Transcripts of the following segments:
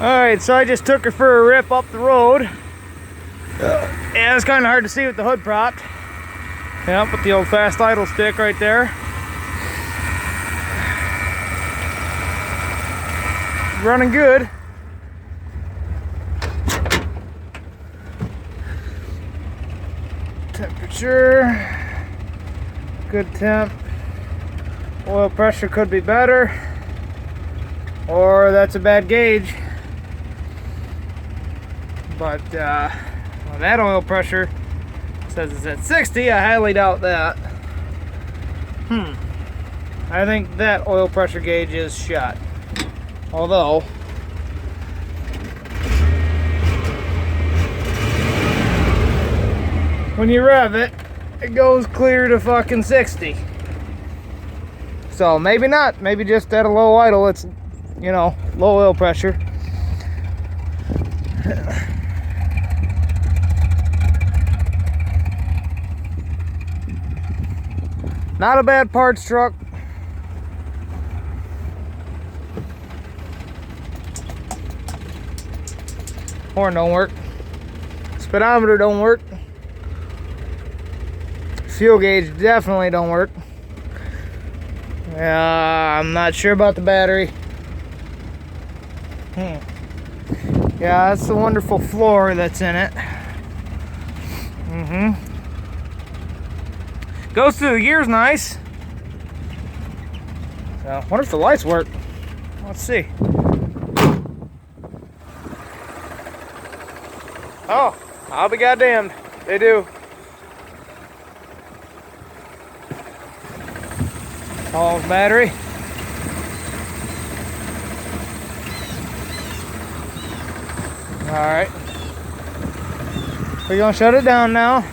Alright, so I just took her for a rip up the road. Yeah, it's kind of hard to see with the hood propped. Yeah, put the old fast idle stick right there. Running good. Temperature, good temp. Oil pressure could be better, or that's a bad gauge. But well, that oil pressure says it's at 60. I highly doubt that. I think that oil pressure gauge is shot. Although, when you rev it, it goes clear to fucking 60. So maybe not. Maybe just at a low idle, it's, you know, low oil pressure. Not a bad parts truck. Horn don't work. Speedometer don't work. Fuel gauge definitely don't work. I'm not sure about the battery. Yeah, that's the wonderful floor that's in it. Goes through the gears nice. So, I wonder if the lights work. Let's see. Oh, I'll be goddamned. They do. Paul's battery. Alright. We're gonna shut it down now.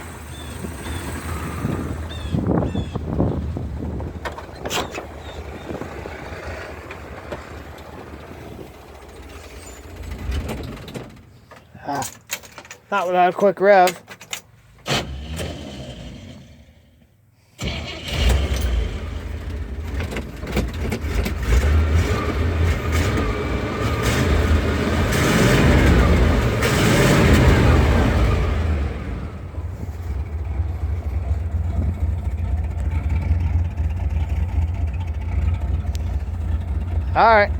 Not without a quick rev. All right.